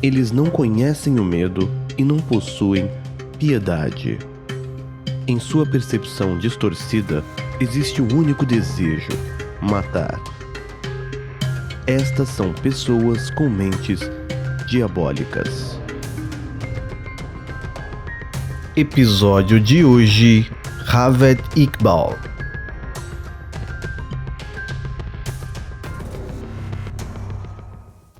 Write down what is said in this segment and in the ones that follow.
Eles não conhecem o medo e não possuem piedade. Em sua percepção distorcida, existe um único desejo: matar. Estas são pessoas com mentes diabólicas. Episódio de hoje: Javed Iqbal.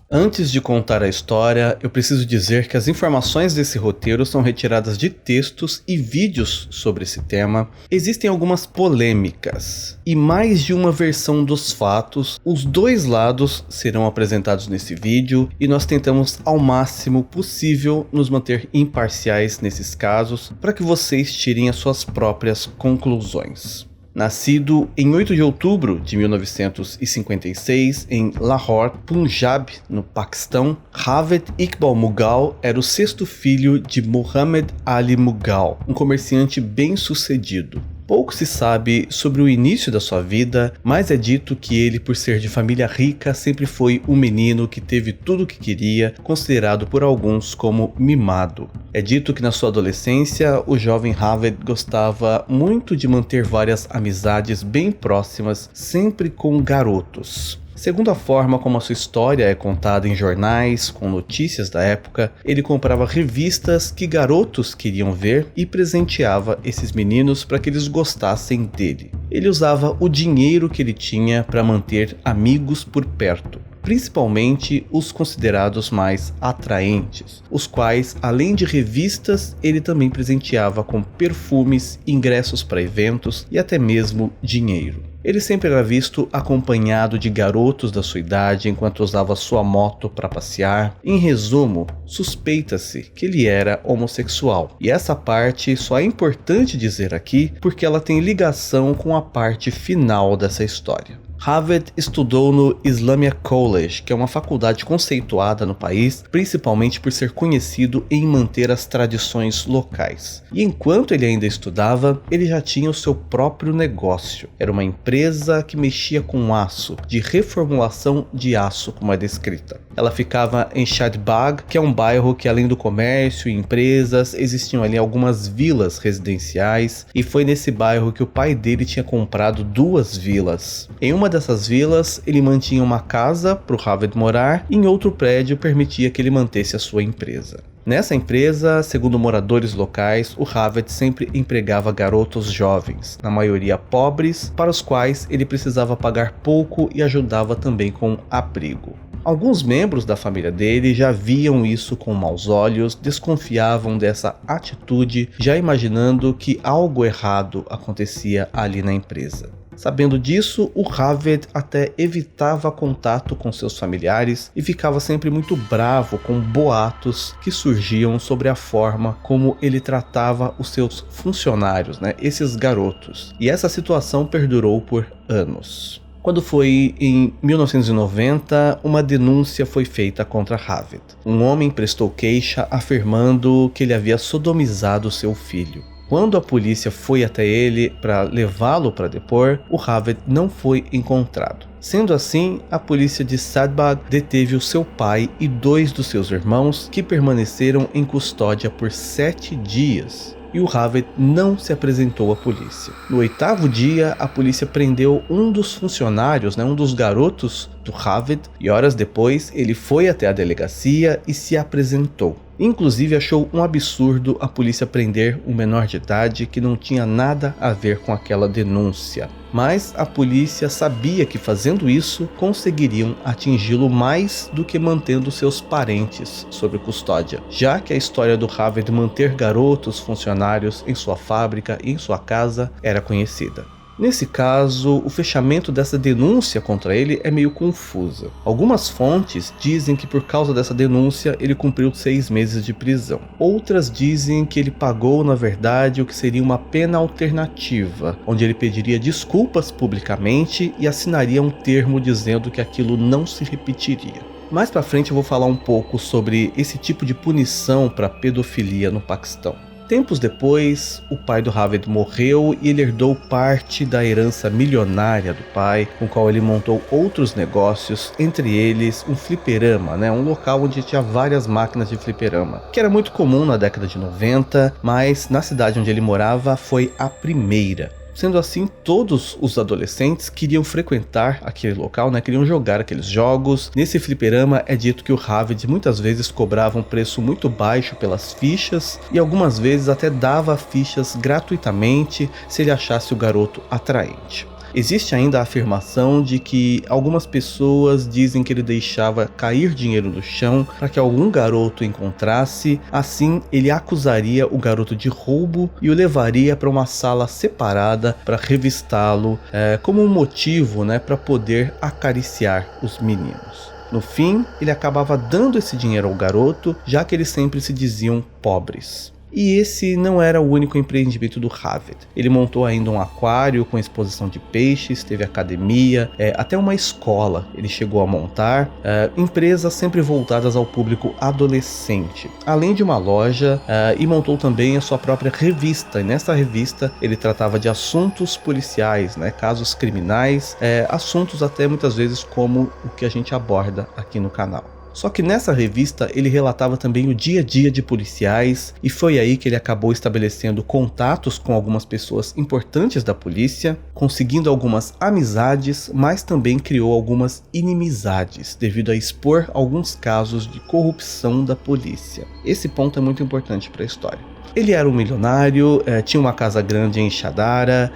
Antes de contar a história, eu preciso dizer que as informações desse roteiro são retiradas de textos e vídeos sobre esse tema. Existem algumas polêmicas e mais de uma versão dos fatos. Os dois lados serão apresentados nesse vídeo e nós tentamos ao máximo possível nos manter imparciais nesses casos para que vocês tirem as suas próprias conclusões. Nascido em 8 de outubro de 1956 em Lahore, Punjab, no Paquistão, Javed Iqbal Mughal era o sexto filho de Muhammad Ali Mughal, um comerciante bem-sucedido. Pouco se sabe sobre o início da sua vida, mas é dito que ele, por ser de família rica, sempre foi um menino que teve tudo o que queria, considerado por alguns como mimado. É dito que na sua adolescência, o jovem Javed gostava muito de manter várias amizades bem próximas, sempre com garotos. Segundo a forma como a sua história é contada em jornais, com notícias da época, ele comprava revistas que garotos queriam ver e presenteava esses meninos para que eles gostassem dele. Ele usava o dinheiro que ele tinha para manter amigos por perto, principalmente os considerados mais atraentes, os quais, além de revistas, ele também presenteava com perfumes, ingressos para eventos e até mesmo dinheiro. Ele sempre era visto acompanhado de garotos da sua idade enquanto usava sua moto para passear. Em resumo, suspeita-se que ele era homossexual. E essa parte só é importante dizer aqui porque ela tem ligação com a parte final dessa história. Javed estudou no Islamia College, que é uma faculdade conceituada no país, principalmente por ser conhecido em manter as tradições locais. E enquanto ele ainda estudava, ele já tinha o seu próprio negócio. Era uma empresa que mexia com aço, de reformulação de aço, como é descrita. Ela ficava em Shadbagh, que é um bairro que, além do comércio e empresas, existiam ali algumas vilas residenciais, e foi nesse bairro que o pai dele tinha comprado 2 vilas. Em uma dessas vilas, ele mantinha uma casa para o Javed morar e em outro prédio permitia que ele mantesse a sua empresa. Nessa empresa, segundo moradores locais, o Javed sempre empregava garotos jovens, na maioria pobres, para os quais ele precisava pagar pouco e ajudava também com abrigo. Alguns membros da família dele já viam isso com maus olhos, desconfiavam dessa atitude, já imaginando que algo errado acontecia ali na empresa. Sabendo disso, o Javed até evitava contato com seus familiares e ficava sempre muito bravo com boatos que surgiam sobre a forma como ele tratava os seus funcionários, esses garotos. E essa situação perdurou por anos. Quando foi em 1990, uma denúncia foi feita contra Javed. Um homem prestou queixa afirmando que ele havia sodomizado seu filho. Quando a polícia foi até ele para levá-lo para depor, o Javed não foi encontrado. Sendo assim, a polícia de Shadbagh deteve o seu pai e 2 dos seus irmãos, que permaneceram em custódia por 7 dias. E o Javed não se apresentou à polícia. No 8º dia, a polícia prendeu um dos funcionários, um dos garotos do Javed, e horas depois ele foi até a delegacia e se apresentou. Inclusive achou um absurdo a polícia prender um menor de idade que não tinha nada a ver com aquela denúncia. Mas a polícia sabia que fazendo isso conseguiriam atingi-lo mais do que mantendo seus parentes sob custódia, já que a história do Javed manter garotos funcionários em sua fábrica e em sua casa era conhecida. Nesse caso, o fechamento dessa denúncia contra ele é meio confusa. Algumas fontes dizem que por causa dessa denúncia ele cumpriu 6 meses de prisão. Outras dizem que ele pagou, na verdade, o que seria uma pena alternativa, onde ele pediria desculpas publicamente e assinaria um termo dizendo que aquilo não se repetiria. Mais pra frente eu vou falar um pouco sobre esse tipo de punição para pedofilia no Paquistão. Tempos depois, o pai do Haved morreu e ele herdou parte da herança milionária do pai, com o qual ele montou outros negócios, entre eles um fliperama, um local onde tinha várias máquinas de fliperama, que era muito comum na década de 90, mas na cidade onde ele morava foi a primeira. Sendo assim, todos os adolescentes queriam frequentar aquele local, queriam jogar aqueles jogos. Nesse fliperama é dito que o Haved muitas vezes cobrava um preço muito baixo pelas fichas e algumas vezes até dava fichas gratuitamente se ele achasse o garoto atraente. Existe ainda a afirmação de que algumas pessoas dizem que ele deixava cair dinheiro no chão para que algum garoto encontrasse, assim ele acusaria o garoto de roubo e o levaria para uma sala separada para revistá-lo como um motivo para poder acariciar os meninos. No fim, ele acabava dando esse dinheiro ao garoto, já que eles sempre se diziam pobres. E esse não era o único empreendimento do Haved. Ele montou ainda um aquário com exposição de peixes, teve academia, até uma escola ele chegou a montar, empresas sempre voltadas ao público adolescente, além de uma loja, e montou também a sua própria revista. E nessa revista ele tratava de assuntos policiais, casos criminais, assuntos até muitas vezes como o que a gente aborda aqui no canal. Só que nessa revista ele relatava também o dia a dia de policiais e foi aí que ele acabou estabelecendo contatos com algumas pessoas importantes da polícia, conseguindo algumas amizades, mas também criou algumas inimizades devido a expor alguns casos de corrupção da polícia. Esse ponto é muito importante para a história. Ele era um milionário, tinha uma casa grande em Shadara,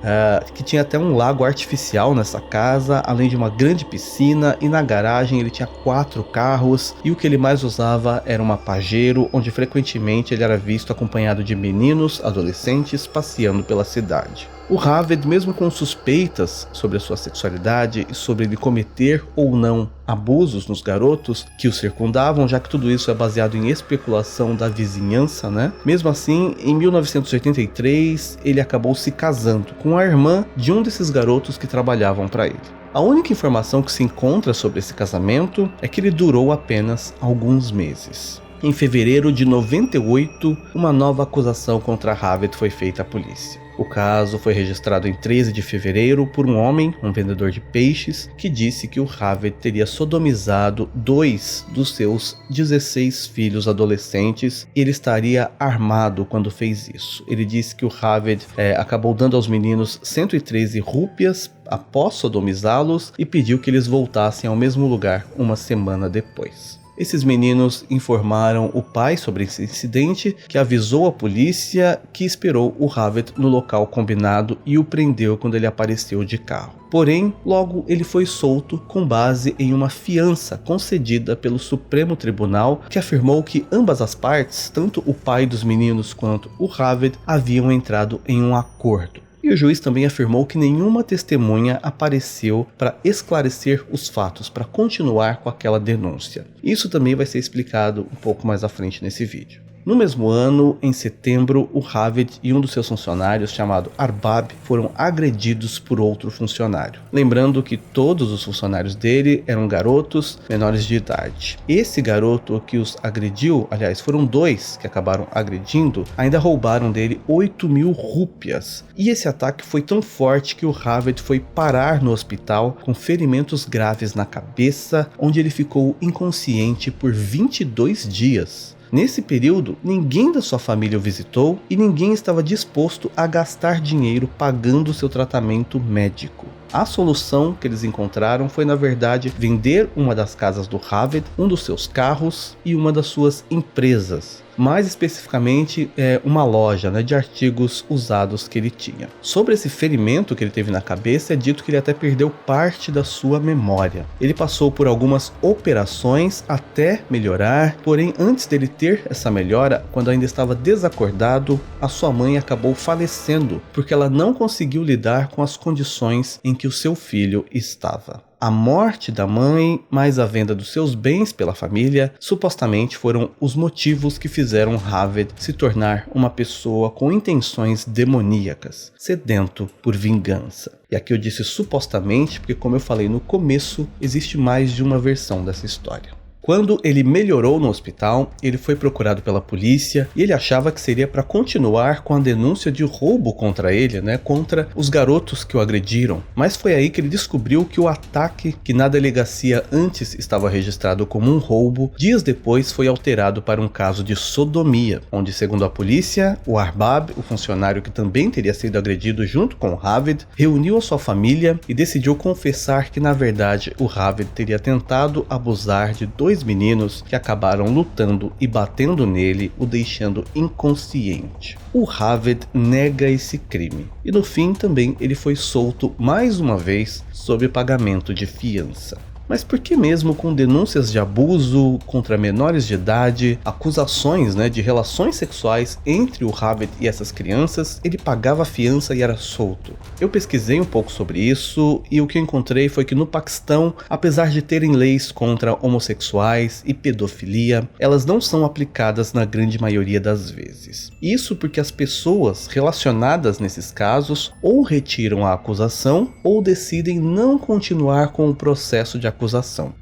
que tinha até um lago artificial nessa casa, além de uma grande piscina, e na garagem ele tinha 4 carros, e o que ele mais usava era uma Pajero, onde frequentemente ele era visto acompanhado de meninos, adolescentes, passeando pela cidade. O Haved, mesmo com suspeitas sobre a sua sexualidade e sobre ele cometer ou não abusos nos garotos que o circundavam, já que tudo isso é baseado em especulação da vizinhança, Mesmo assim, em 1983, ele acabou se casando com a irmã de um desses garotos que trabalhavam para ele. A única informação que se encontra sobre esse casamento é que ele durou apenas alguns meses. Em fevereiro de 98, uma nova acusação contra Haved foi feita à polícia. O caso foi registrado em 13 de fevereiro por um homem, um vendedor de peixes, que disse que o Haved teria sodomizado 2 dos seus 16 filhos adolescentes e ele estaria armado quando fez isso. Ele disse que o Haved acabou dando aos meninos 113 rúpias após sodomizá-los e pediu que eles voltassem ao mesmo lugar uma semana depois. Esses meninos informaram o pai sobre esse incidente, que avisou a polícia, que esperou o Haved no local combinado e o prendeu quando ele apareceu de carro. Porém, logo ele foi solto com base em uma fiança concedida pelo Supremo Tribunal, que afirmou que ambas as partes, tanto o pai dos meninos quanto o Haved, haviam entrado em um acordo. E o juiz também afirmou que nenhuma testemunha apareceu para esclarecer os fatos, para continuar com aquela denúncia. Isso também vai ser explicado um pouco mais à frente nesse vídeo. No mesmo ano, em setembro, o Haved e um dos seus funcionários, chamado Arbab, foram agredidos por outro funcionário. Lembrando que todos os funcionários dele eram garotos menores de idade. Esse garoto que os agrediu, aliás, foram 2 que acabaram agredindo, ainda roubaram dele 8.000 rúpias. E esse ataque foi tão forte que o Haved foi parar no hospital com ferimentos graves na cabeça, onde ele ficou inconsciente por 22 dias. Nesse período, ninguém da sua família o visitou e ninguém estava disposto a gastar dinheiro pagando seu tratamento médico. A solução que eles encontraram foi, na verdade, vender uma das casas do Haved, um dos seus carros e uma das suas empresas. Mais especificamente, uma loja de artigos usados que ele tinha. Sobre esse ferimento que ele teve na cabeça, é dito que ele até perdeu parte da sua memória. Ele passou por algumas operações até melhorar, porém antes dele ter essa melhora, quando ainda estava desacordado, a sua mãe acabou falecendo, porque ela não conseguiu lidar com as condições em que o seu filho estava. A morte da mãe, mais a venda dos seus bens pela família, supostamente foram os motivos que fizeram Haved se tornar uma pessoa com intenções demoníacas, sedento por vingança. E aqui eu disse supostamente porque, como eu falei no começo, existe mais de uma versão dessa história. Quando ele melhorou no hospital, ele foi procurado pela polícia e ele achava que seria para continuar com a denúncia de roubo contra ele, contra os garotos que o agrediram. Mas foi aí que ele descobriu que o ataque, que na delegacia antes estava registrado como um roubo, dias depois foi alterado para um caso de sodomia, onde, segundo a polícia, o Arbab, o funcionário que também teria sido agredido junto com o Ravid, reuniu a sua família e decidiu confessar que, na verdade, o Ravid teria tentado abusar de 2 meninos que acabaram lutando e batendo nele, o deixando inconsciente. O Ravid nega esse crime e no fim também ele foi solto mais uma vez sob pagamento de fiança. Mas por que mesmo com denúncias de abuso contra menores de idade, acusações de relações sexuais entre o Ravid e essas crianças, ele pagava fiança e era solto? Eu pesquisei um pouco sobre isso e o que eu encontrei foi que no Paquistão, apesar de terem leis contra homossexuais e pedofilia, elas não são aplicadas na grande maioria das vezes. Isso porque as pessoas relacionadas nesses casos ou retiram a acusação ou decidem não continuar com o processo de acusação,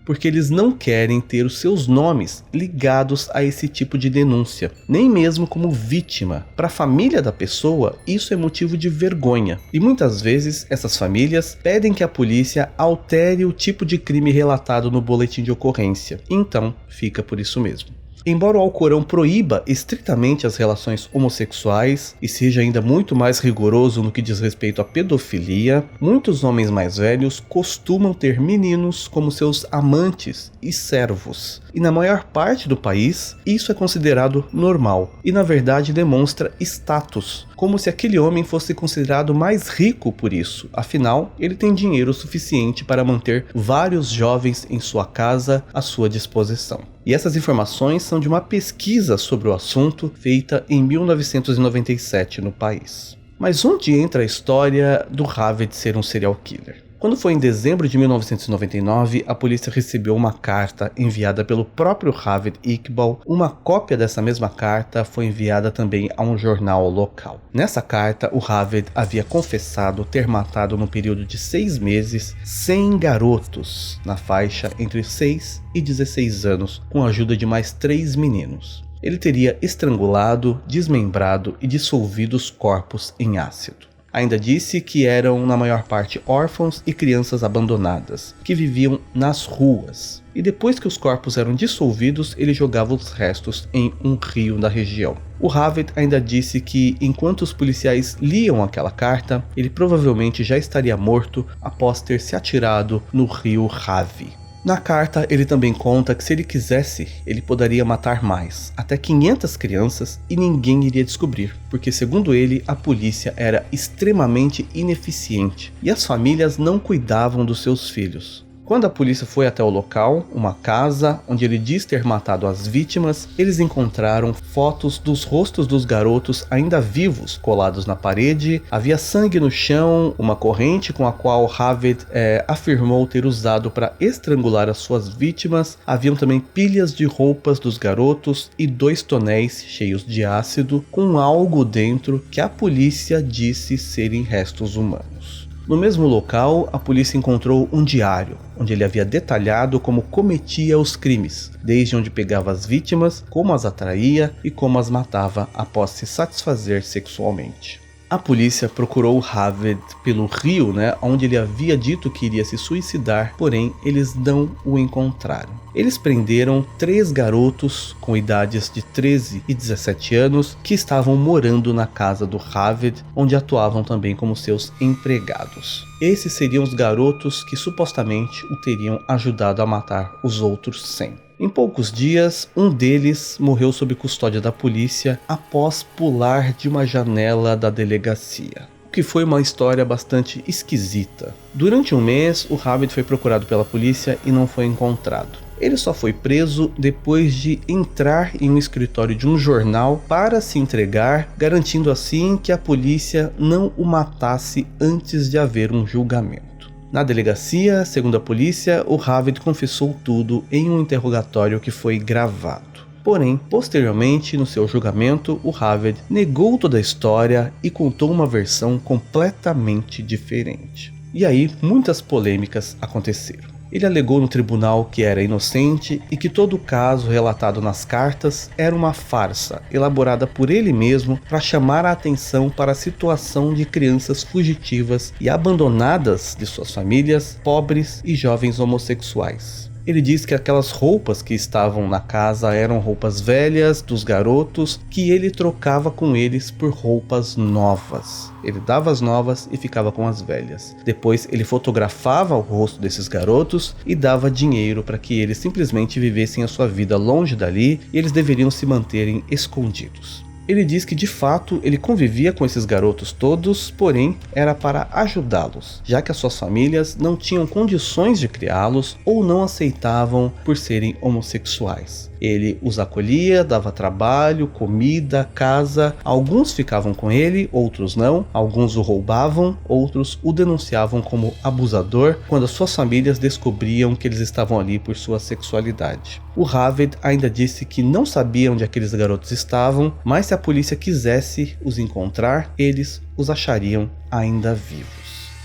porque eles não querem ter os seus nomes ligados a esse tipo de denúncia, nem mesmo como vítima. Para a família da pessoa, isso é motivo de vergonha, e muitas vezes essas famílias pedem que a polícia altere o tipo de crime relatado no boletim de ocorrência, então fica por isso mesmo. Embora o Alcorão proíba estritamente as relações homossexuais e seja ainda muito mais rigoroso no que diz respeito à pedofilia, muitos homens mais velhos costumam ter meninos como seus amantes e servos. E na maior parte do país, isso é considerado normal e na verdade demonstra status, como se aquele homem fosse considerado mais rico por isso, afinal, ele tem dinheiro suficiente para manter vários jovens em sua casa à sua disposição. E essas informações são de uma pesquisa sobre o assunto feita em 1997 no país. Mas onde entra a história do Ravid ser um serial killer? Quando foi em dezembro de 1999, a polícia recebeu uma carta enviada pelo próprio Ravid Iqbal. Uma cópia dessa mesma carta foi enviada também a um jornal local. Nessa carta, o Ravid havia confessado ter matado no período de 6 meses 100 garotos na faixa entre 6 e 16 anos, com a ajuda de mais 3 meninos. Ele teria estrangulado, desmembrado e dissolvido os corpos em ácido. Ainda disse que eram na maior parte órfãos e crianças abandonadas, que viviam nas ruas. E depois que os corpos eram dissolvidos, ele jogava os restos em um rio da região. O Ravid ainda disse que, enquanto os policiais liam aquela carta, ele provavelmente já estaria morto após ter se atirado no rio Ravi. Na carta, ele também conta que se ele quisesse, ele poderia matar mais, até 500 crianças, e ninguém iria descobrir, porque segundo ele, a polícia era extremamente ineficiente e as famílias não cuidavam dos seus filhos. Quando a polícia foi até o local, uma casa onde ele diz ter matado as vítimas, eles encontraram fotos dos rostos dos garotos ainda vivos colados na parede, havia sangue no chão, uma corrente com a qual Ravid afirmou ter usado para estrangular as suas vítimas, haviam também pilhas de roupas dos garotos e 2 tonéis cheios de ácido com algo dentro que a polícia disse serem restos humanos. No mesmo local, a polícia encontrou um diário, onde ele havia detalhado como cometia os crimes, desde onde pegava as vítimas, como as atraía e como as matava após se satisfazer sexualmente. A polícia procurou o Ravid pelo rio, onde ele havia dito que iria se suicidar, porém eles não o encontraram. Eles prenderam 3 garotos com idades de 13 e 17 anos que estavam morando na casa do Ravid, onde atuavam também como seus empregados. Esses seriam os garotos que supostamente o teriam ajudado a matar os outros 100. Em poucos dias, um deles morreu sob custódia da polícia após pular de uma janela da delegacia, o que foi uma história bastante esquisita. Durante um mês, o Ravid foi procurado pela polícia e não foi encontrado. Ele só foi preso depois de entrar em um escritório de um jornal para se entregar, garantindo assim que a polícia não o matasse antes de haver um julgamento. Na delegacia, segundo a polícia, o Ravid confessou tudo em um interrogatório que foi gravado. Porém, posteriormente, no seu julgamento, o Ravid negou toda a história e contou uma versão completamente diferente. E aí, muitas polêmicas aconteceram. Ele alegou no tribunal que era inocente e que todo o caso relatado nas cartas era uma farsa elaborada por ele mesmo para chamar a atenção para a situação de crianças fugitivas e abandonadas de suas famílias, pobres e jovens homossexuais. Ele diz que aquelas roupas que estavam na casa eram roupas velhas dos garotos que ele trocava com eles por roupas novas. Ele dava as novas e ficava com as velhas. Depois ele fotografava o rosto desses garotos e dava dinheiro para que eles simplesmente vivessem a sua vida longe dali e eles deveriam se manterem escondidos. Ele diz que de fato ele convivia com esses garotos todos, porém era para ajudá-los, já que as suas famílias não tinham condições de criá-los ou não aceitavam por serem homossexuais. Ele os acolhia, dava trabalho, comida, casa. Alguns ficavam com ele, outros não. Alguns o roubavam, outros o denunciavam como abusador quando as suas famílias descobriam que eles estavam ali por sua sexualidade. O Ravid ainda disse que não sabia onde aqueles garotos estavam, mas se a polícia quisesse os encontrar, eles os achariam ainda vivos.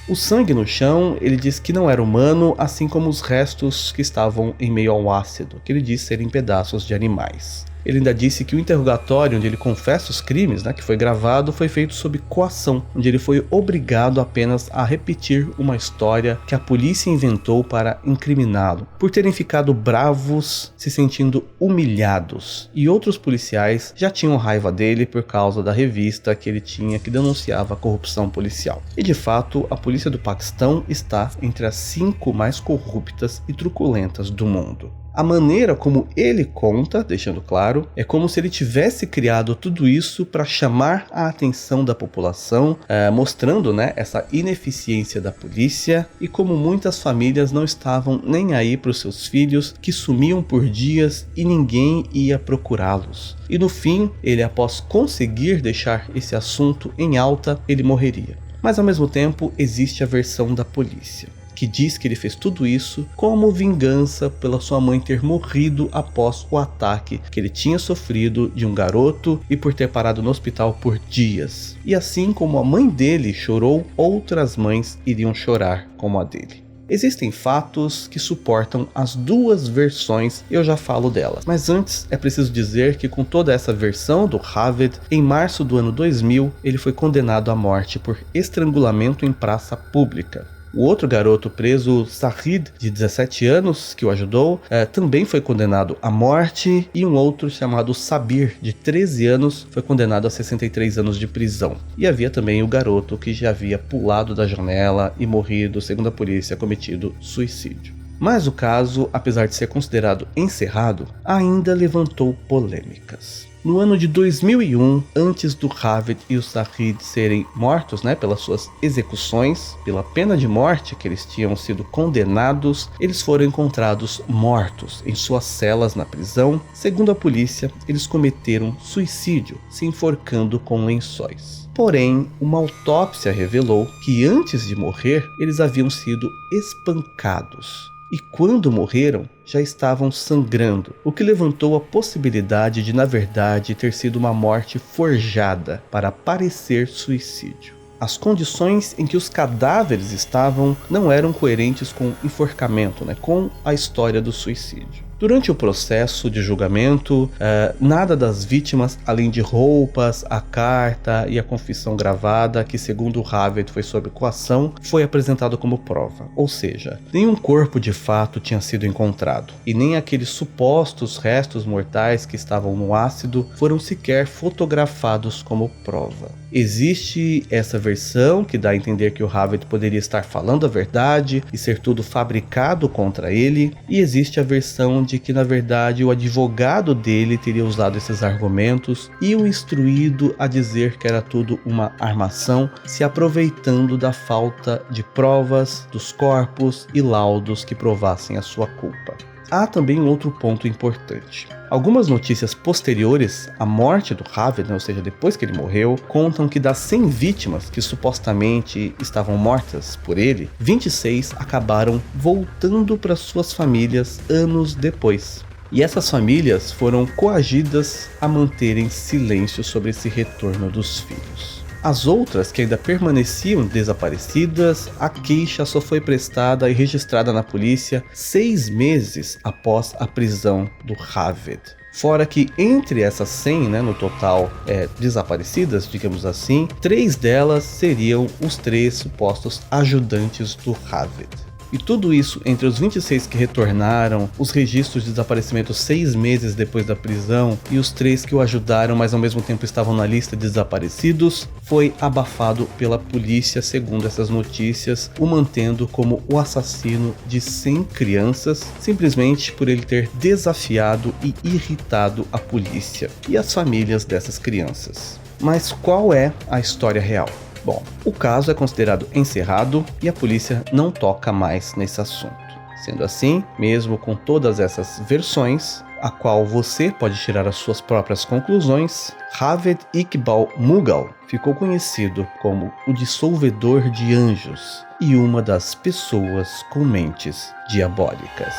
O sangue no chão, ele diz que não era humano, assim como os restos que estavam em meio ao ácido, que ele diz serem pedaços de animais. Ele ainda disse que o interrogatório onde ele confessa os crimes, que foi gravado, foi feito sob coação, onde ele foi obrigado apenas a repetir uma história que a polícia inventou para incriminá-lo, por terem ficado bravos, se sentindo humilhados. E outros policiais já tinham raiva dele por causa da revista que ele tinha que denunciava a corrupção policial. E de fato, a polícia do Paquistão está entre as 5 mais corruptas e truculentas do mundo. A maneira como ele conta, deixando claro, é como se ele tivesse criado tudo isso para chamar a atenção da população, mostrando essa ineficiência da polícia e como muitas famílias não estavam nem aí para os seus filhos que sumiam por dias e ninguém ia procurá-los. E no fim, ele, após conseguir deixar esse assunto em alta, ele morreria. Mas ao mesmo tempo existe a versão da polícia, que diz que ele fez tudo isso como vingança pela sua mãe ter morrido após o ataque que ele tinha sofrido de um garoto e por ter parado no hospital por dias. E assim como a mãe dele chorou, outras mães iriam chorar como a dele. Existem fatos que suportam as duas versões e eu já falo delas. Mas antes é preciso dizer que com toda essa versão do Ravid, em março do ano 2000, ele foi condenado à morte por estrangulamento em praça pública. O outro garoto preso, Sahid, de 17 anos, que o ajudou, também foi condenado à morte, e um outro chamado Sabir, de 13 anos, foi condenado a 63 anos de prisão. E havia também o garoto que já havia pulado da janela e morrido, segundo a polícia, cometido suicídio. Mas o caso, apesar de ser considerado encerrado, ainda levantou polêmicas. No ano de 2001, antes do Ravid e o Sahid serem mortos pelas suas execuções, pela pena de morte que eles tinham sido condenados, eles foram encontrados mortos em suas celas na prisão. Segundo a polícia, eles cometeram suicídio, se enforcando com lençóis. Porém, uma autópsia revelou que antes de morrer, eles haviam sido espancados. E quando morreram, já estavam sangrando, o que levantou a possibilidade de, na verdade, ter sido uma morte forjada para parecer suicídio. As condições em que os cadáveres estavam não eram coerentes com o enforcamento, com a história do suicídio. Durante o processo de julgamento, nada das vítimas, além de roupas, a carta e a confissão gravada, que segundo o Ravid foi sob coação, foi apresentado como prova. Ou seja, nenhum corpo de fato tinha sido encontrado, e nem aqueles supostos restos mortais que estavam no ácido foram sequer fotografados como prova. Existe essa versão que dá a entender que o Ravid poderia estar falando a verdade e ser tudo fabricado contra ele, e existe a versão de que na verdade o advogado dele teria usado esses argumentos e o instruído a dizer que era tudo uma armação, se aproveitando da falta de provas dos corpos e laudos que provassem a sua culpa. Há também um outro ponto importante. Algumas notícias posteriores à morte do Ravid, ou seja, depois que ele morreu, contam que das 100 vítimas que supostamente estavam mortas por ele, 26 acabaram voltando para suas famílias anos depois. E essas famílias foram coagidas a manterem silêncio sobre esse retorno dos filhos. As outras, que ainda permaneciam desaparecidas, a queixa só foi prestada e registrada na polícia 6 meses após a prisão do Haved. Fora que entre essas 100, no total desaparecidas, digamos assim, 3 delas seriam os 3 supostos ajudantes do Haved. E tudo isso entre os 26 que retornaram, os registros de desaparecimento 6 meses depois da prisão e os 3 que o ajudaram, mas ao mesmo tempo estavam na lista de desaparecidos, foi abafado pela polícia, segundo essas notícias, o mantendo como o assassino de 100 crianças, simplesmente por ele ter desafiado e irritado a polícia e as famílias dessas crianças. Mas qual é a história real? Bom, o caso é considerado encerrado e a polícia não toca mais nesse assunto. Sendo assim, mesmo com todas essas versões, a qual você pode tirar as suas próprias conclusões, Haved Iqbal Mughal ficou conhecido como o dissolvedor de anjos e uma das pessoas com mentes diabólicas.